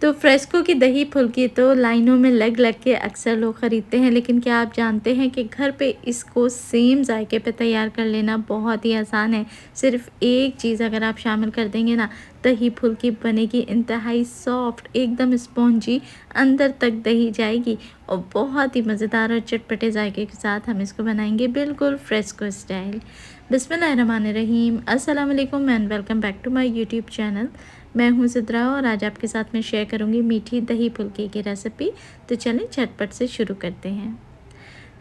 तो फ्रेस्को की दही फुल्की तो लाइनों में लग लग के अक्सर लोग ख़रीदते हैं, लेकिन क्या आप जानते हैं कि घर पे इसको सेम जायके पे तैयार कर लेना बहुत ही आसान है। सिर्फ़ एक चीज़ अगर आप शामिल कर देंगे ना, दही फुल्की बनेगी इंतहाई सॉफ्ट, एकदम स्पॉन्जी, अंदर तक दही जाएगी और बहुत ही मज़ेदार और चटपटे जायके के साथ हम इसको बनाएंगे बिल्कुल फ्रेस्को स्टाइल। बिस्मिल्लाहिर्रहमानिर्रहीम, अस्सलाम वालेकुम and welcome back to my YouTube channel. मैं हूँ ज़िद्रा और आज आपके साथ मैं शेयर करूँगी मीठी दही फुल्की की रेसिपी। तो चलें झटपट से शुरू करते हैं।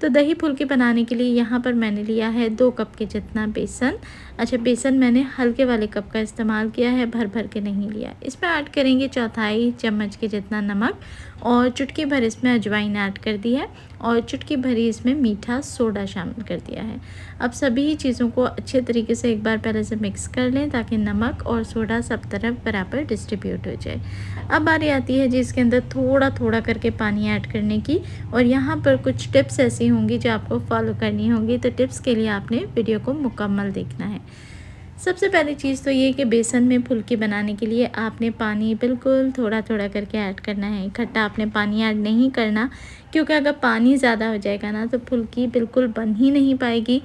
तो दही फुल्की बनाने के लिए यहाँ पर मैंने लिया है 2 कप के जितना बेसन। अच्छा, बेसन मैंने हल्के वाले कप का इस्तेमाल किया है, भर भर के नहीं लिया। इसमें ऐड करेंगे चौथाई चम्मच के जितना नमक और चुटकी भर इसमें अजवाइन ऐड कर दी है और चुटकी भरी इसमें मीठा सोडा शामिल कर दिया है। अब सभी चीज़ों को अच्छे तरीके से एक बार पहले से मिक्स कर लें ताकि नमक और सोडा सब तरफ बराबर डिस्ट्रीब्यूट हो जाए। अब बारी आती है जी इसके अंदर थोड़ा थोड़ा करके पानी ऐड करने की, और यहाँ पर कुछ टिप्स ऐसी होंगी जो आपको फॉलो करनी होंगी। तो टिप्स के लिए आपने वीडियो को मुकम्मल देखना है। सबसे पहली चीज़ तो ये कि बेसन में फुल्की बनाने के लिए आपने पानी बिल्कुल थोड़ा थोड़ा करके ऐड करना है। इकट्ठा आपने पानी ऐड नहीं करना, क्योंकि अगर पानी ज़्यादा हो जाएगा ना तो फुल्की बिल्कुल बन ही नहीं पाएगी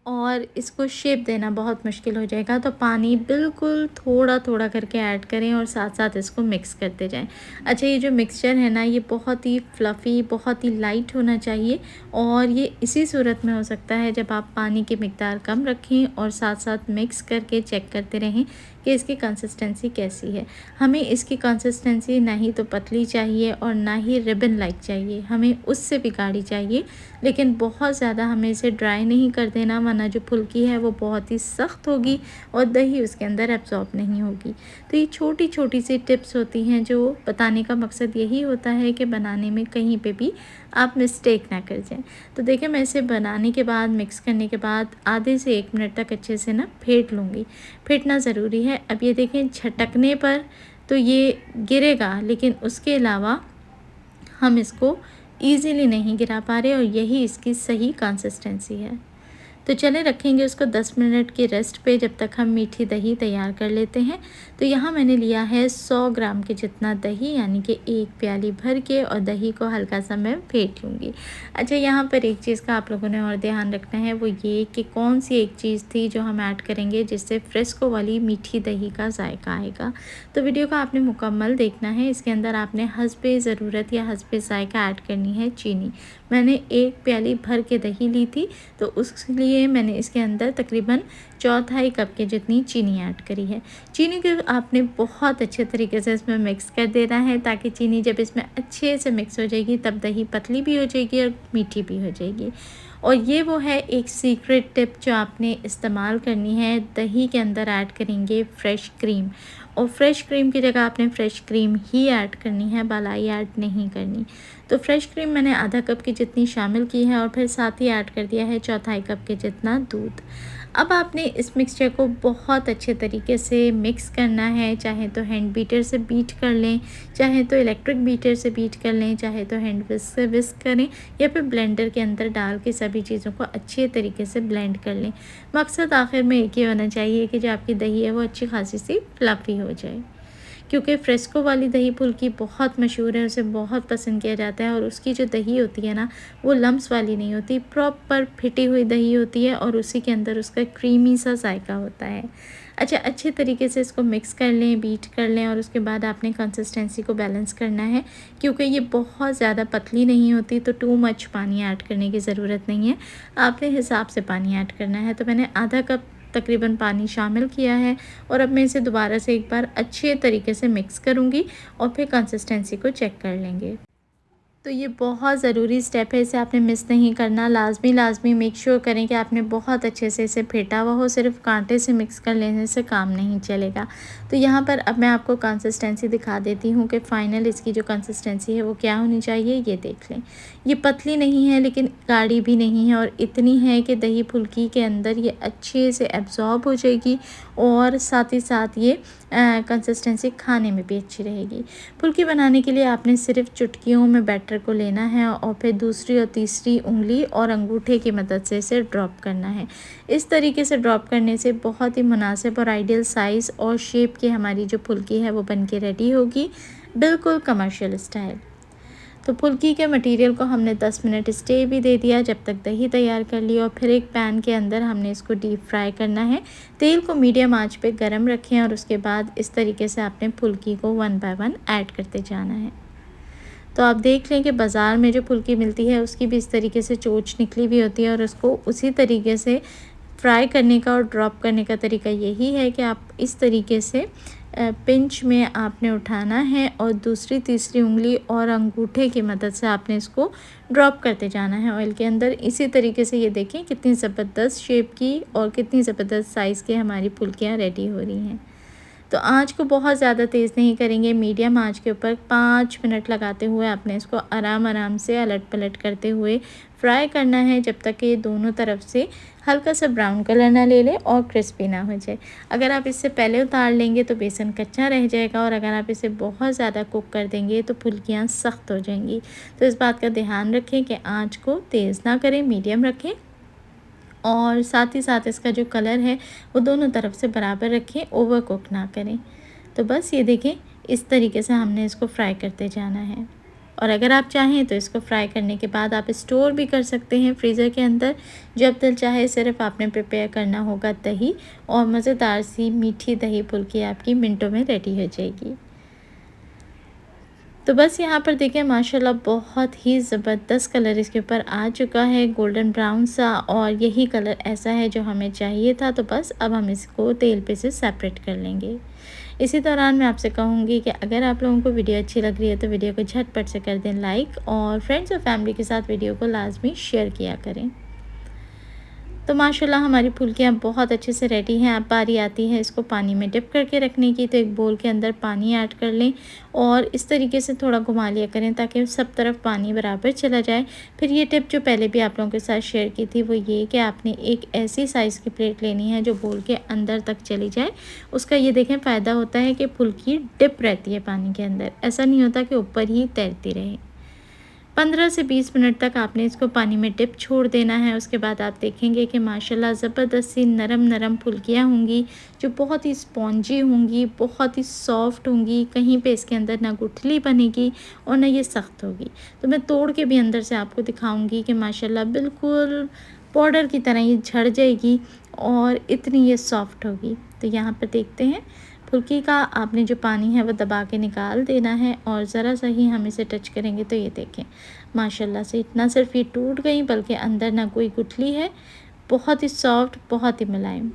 और इसको शेप देना बहुत मुश्किल हो जाएगा। तो पानी बिल्कुल थोड़ा थोड़ा करके ऐड करें और साथ साथ इसको मिक्स करते जाएं। अच्छा, ये जो मिक्सचर है ना, ये बहुत ही फ्लफ़ी, बहुत ही लाइट होना चाहिए और ये इसी सूरत में हो सकता है जब आप पानी की मिकदार कम रखें और साथ साथ मिक्स करके चेक करते रहें कि इसकी कंसिस्टेंसी कैसी है। हमें इसकी कंसिस्टेंसी ना ही तो पतली चाहिए और ना ही रिबन लाइक चाहिए, हमें उससे भी गाढ़ी चाहिए, लेकिन बहुत ज़्यादा हमें इसे ड्राई नहीं कर देना, वरना जो फुल्की है वो बहुत ही सख्त होगी और दही उसके अंदर एब्जॉर्ब नहीं होगी। तो ये छोटी छोटी सी टिप्स होती हैं जो बताने का मकसद यही होता है कि बनाने में कहीं पे भी आप मिस्टेक ना कर जाएं। तो देखिए, मैं इसे बनाने के बाद, मिक्स करने के बाद आधे से 1 मिनट तक अच्छे से ना फेंट लूँगी। फेंटना ज़रूरी है। अब ये देखें, झटकने पर तो ये गिरेगा, लेकिन उसके अलावा हम इसको ईज़िली नहीं गिरा पा रहे और यही इसकी सही कंसिस्टेंसी है। तो चलें रखेंगे उसको 10 मिनट की रेस्ट पे, जब तक हम मीठी दही तैयार कर लेते हैं। तो यहाँ मैंने लिया है 100 ग्राम के जितना दही, यानी कि 1 प्याली भर के, और दही को हल्का सा मैं फेंट लूँगी। अच्छा, यहाँ पर एक चीज़ का आप लोगों ने और ध्यान रखना है, वो ये कि कौन सी एक चीज़ थी जो हम ऐड करेंगे जिससे फ्रेस्को वाली मीठी दही का जायका आएगा। तो वीडियो को आपने मुकम्मल देखना है। इसके अंदर आपने हस्बे ज़रूरत या हस्बे जायका ऐड करनी है चीनी। मैंने 1 प्याली भर के दही ली थी, तो उसके मैंने इसके अंदर तकरीबन चौथाई कप के जितनी चीनी ऐड करी है। चीनी को आपने बहुत अच्छे तरीके से इसमें मिक्स कर देना है, ताकि चीनी जब इसमें अच्छे से मिक्स हो जाएगी तब दही पतली भी हो जाएगी और मीठी भी हो जाएगी। और ये वो है एक सीक्रेट टिप जो आपने इस्तेमाल करनी है। दही के अंदर ऐड करेंगे फ्रेश क्रीम, और फ्रेश क्रीम की जगह आपने फ्रेश क्रीम ही ऐड करनी है, मलाई ऐड नहीं करनी। तो फ्रेश क्रीम मैंने आधा कप की जितनी शामिल की है और फिर साथ ही ऐड कर दिया है चौथाई कप के जितना दूध। अब आपने इस मिक्सचर को बहुत अच्छे तरीके से मिक्स करना है। चाहे तो हैंड बीटर से बीट कर लें, चाहे तो इलेक्ट्रिक बीटर से बीट कर लें, चाहे तो हैंड विस्क से विस्क करें, या फिर ब्लेंडर के अंदर डाल के सभी चीज़ों को अच्छे तरीके से ब्लेंड कर लें। मकसद आखिर में एक ही होना चाहिए कि जो आपकी दही है वो अच्छी खासी सी फ्लफ़ी हो जाए, क्योंकि फ्रेस्को वाली दही फुल्की बहुत मशहूर है, उसे बहुत पसंद किया जाता है। और उसकी जो दही होती है ना, वो लम्स वाली नहीं होती, प्रॉपर फिटी हुई दही होती है और उसी के अंदर उसका क्रीमी सा जायका होता है। अच्छा, अच्छे तरीके से इसको मिक्स कर लें, बीट कर लें, और उसके बाद आपने कंसिस्टेंसी को बैलेंस करना है, क्योंकि ये बहुत ज़्यादा पतली नहीं होती, तो टू मच पानी ऐड करने की ज़रूरत नहीं है। आपने हिसाब से पानी ऐड करना है। तो मैंने आधा कप तकरीबन पानी शामिल किया है और अब मैं इसे दोबारा से एक बार अच्छे तरीके से मिक्स करूँगी और फिर कंसिस्टेंसी को चेक कर लेंगे। तो ये बहुत ज़रूरी स्टेप है, इसे आपने मिस नहीं करना। लाजमी मेक श्योर करें कि आपने बहुत अच्छे से इसे फेंटा हुआ हो, सिर्फ कांटे से मिक्स कर लेने से काम नहीं चलेगा। तो यहाँ पर अब मैं आपको कंसिस्टेंसी दिखा देती हूँ कि फ़ाइनल इसकी जो कंसिस्टेंसी है वो क्या होनी चाहिए। ये देख लें, ये पतली नहीं है लेकिन गाढ़ी भी नहीं है, और इतनी है कि दही फुल्की के अंदर ये अच्छे से एब्जॉर्ब हो जाएगी और साथ ही साथ ये कंसिस्टेंसी खाने में भी अच्छी रहेगी। फुल्की बनाने के लिए आपने सिर्फ चुटकियों में बैटर को लेना है और फिर दूसरी और तीसरी उंगली और अंगूठे की मदद से इसे ड्रॉप करना है। इस तरीके से ड्रॉप करने से बहुत ही मुनासिब और आइडियल साइज़ और शेप की हमारी जो फुल्की है वो बन के रेडी होगी। बिल्कुल कमर्शियल स्टाइल। तो फुल्की के मटेरियल को हमने 10 मिनट स्टे भी दे दिया जब तक दही तैयार कर लिया, और फिर एक पैन के अंदर हमने इसको डीप फ्राई करना है। तेल को मीडियम आंच पे गरम रखें और उसके बाद इस तरीके से आपने फुल्की को 1 बाय 1 ऐड करते जाना है। तो आप देख लें कि बाज़ार में जो फुल्की मिलती है उसकी भी इस तरीके से चोंच निकली हुई होती है, और उसको उसी तरीके से फ्राई करने का और ड्रॉप करने का तरीका यही है कि आप इस तरीके से पिंच में आपने उठाना है और दूसरी तीसरी उंगली और अंगूठे की मदद से आपने इसको ड्रॉप करते जाना है ऑयल के अंदर। इसी तरीके से ये देखें कितनी ज़बरदस्त शेप की और कितनी ज़बरदस्त साइज़ की हमारी फुल्कियाँ रेडी हो रही हैं। तो आँच को बहुत ज़्यादा तेज़ नहीं करेंगे, मीडियम आँच के ऊपर 5 मिनट लगाते हुए आपने इसको आराम से अलट पलट करते हुए फ्राई करना है जब तक कि ये दोनों तरफ से हल्का सा ब्राउन कलर ना ले ले और क्रिस्पी ना हो जाए। अगर आप इससे पहले उतार लेंगे तो बेसन कच्चा रह जाएगा, और अगर आप इसे बहुत ज़्यादा कुक कर देंगे तो फुल्कियाँ सख्त हो जाएंगी। तो इस बात का ध्यान रखें कि आँच को तेज़ ना करें, मीडियम रखें, और साथ ही साथ इसका जो कलर है वो दोनों तरफ से बराबर रखें, ओवर कुक ना करें। तो बस ये देखें इस तरीके से हमने इसको फ्राई करते जाना है। और अगर आप चाहें तो इसको फ्राई करने के बाद आप स्टोर भी कर सकते हैं फ्रीज़र के अंदर, जब दिल चाहे। सिर्फ आपने प्रिपेयर करना होगा दही, और मज़ेदार सी मीठी दही फुल्की आपकी मिनटों में रेडी हो जाएगी। तो बस यहाँ पर देखिए माशाल्लाह बहुत ही ज़बरदस्त कलर इसके ऊपर आ चुका है, गोल्डन ब्राउन सा, और यही कलर ऐसा है जो हमें चाहिए था। तो बस अब हम इसको तेल पे से सेपरेट कर लेंगे। इसी दौरान मैं आपसे कहूँगी कि अगर आप लोगों को वीडियो अच्छी लग रही है तो वीडियो को झटपट से कर दें लाइक, और फ्रेंड्स और फैमिली के साथ वीडियो को लाजमी शेयर किया करें। तो माशाल्लाह हमारी फुल्कियाँ बहुत अच्छे से रेडी हैं। अब बारी आती है इसको पानी में डिप करके रखने की। तो एक बोल के अंदर पानी ऐड कर लें और इस तरीके से थोड़ा घुमा लिया करें ताकि सब तरफ पानी बराबर चला जाए। फिर ये टिप जो पहले भी आप लोगों के साथ शेयर की थी वो ये कि आपने एक ऐसी साइज़ की प्लेट लेनी है जो बोल के अंदर तक चली जाए। उसका ये देखें फ़ायदा होता है कि फुल्की डिप रहती है पानी के अंदर, ऐसा नहीं होता कि ऊपर ही तैरती रहे। 15 से 20 मिनट तक आपने इसको पानी में डिप छोड़ देना है। उसके बाद आप देखेंगे कि माशाल्लाह ज़बरदस्त सी नरम नरम फुल्कियाँ होंगी जो बहुत ही स्पॉन्जी होंगी, बहुत ही सॉफ्ट होंगी। कहीं पे इसके अंदर ना गुठली बनेगी और ना ये सख्त होगी। तो मैं तोड़ के भी अंदर से आपको दिखाऊंगी कि माशाल्लाह बिल्कुल पाउडर की तरह ये झड़ जाएगी और इतनी ये सॉफ्ट होगी। तो यहाँ पर देखते हैं फुल्की का आपने जो पानी है वो दबा के निकाल देना है, और ज़रा सा ही हम इसे टच करेंगे तो ये देखें माशाल्लाह से इतना सिर्फ ये टूट गई, बल्कि अंदर ना कोई गुठली है, बहुत ही सॉफ्ट, बहुत ही मुलायम।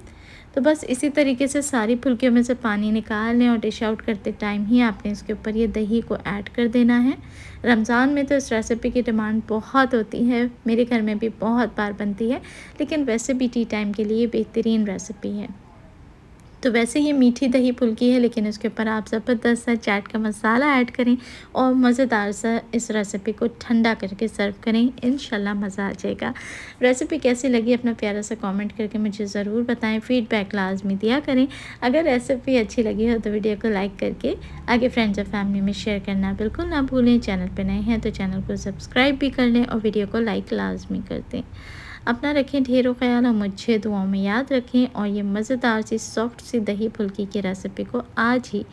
तो बस इसी तरीके से सारी फुल्कियों में से पानी निकाल लें और डिश आउट करते टाइम ही आपने इसके ऊपर ये दही को ऐड कर देना है। रमज़ान में तो इस रेसिपी की डिमांड बहुत होती है, मेरे घर में भी बहुत बार बनती है, लेकिन वैसे भी टी टाइम के लिए बेहतरीन रेसिपी है। तो वैसे ये मीठी दही फुल्की है, लेकिन इसके ऊपर आप ज़बरदस्त सा चाट का मसाला ऐड करें और मज़ेदार सा इस रेसिपी को ठंडा करके सर्व करें, इंशाल्लाह मज़ा आ जाएगा। रेसिपी कैसी लगी अपना प्यारा सा कमेंट करके मुझे ज़रूर बताएं, फ़ीडबैक लाजमी दिया करें। अगर रेसिपी अच्छी लगी हो तो वीडियो को लाइक करके आगे फ्रेंड्स और फैमिली में शेयर करना बिल्कुल ना भूलें। चैनल पर नए हैं तो चैनल को सब्सक्राइब भी कर लें और वीडियो को लाइक लाजमी कर दें। अपना रखें ढेरों ख्याल और मुझे दुआओं में याद रखें, और ये मज़ेदार सी सॉफ्ट सी दही फुल्की की रेसिपी को आज ही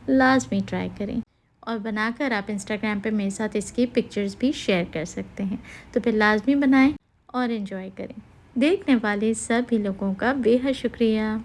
लाजमी ट्राई करें, और बनाकर आप इंस्टाग्राम पे मेरे साथ इसकी पिक्चर्स भी शेयर कर सकते हैं। तो फिर लाजमी बनाएं और इन्जॉय करें। देखने वाले सभी लोगों का बेहद शुक्रिया।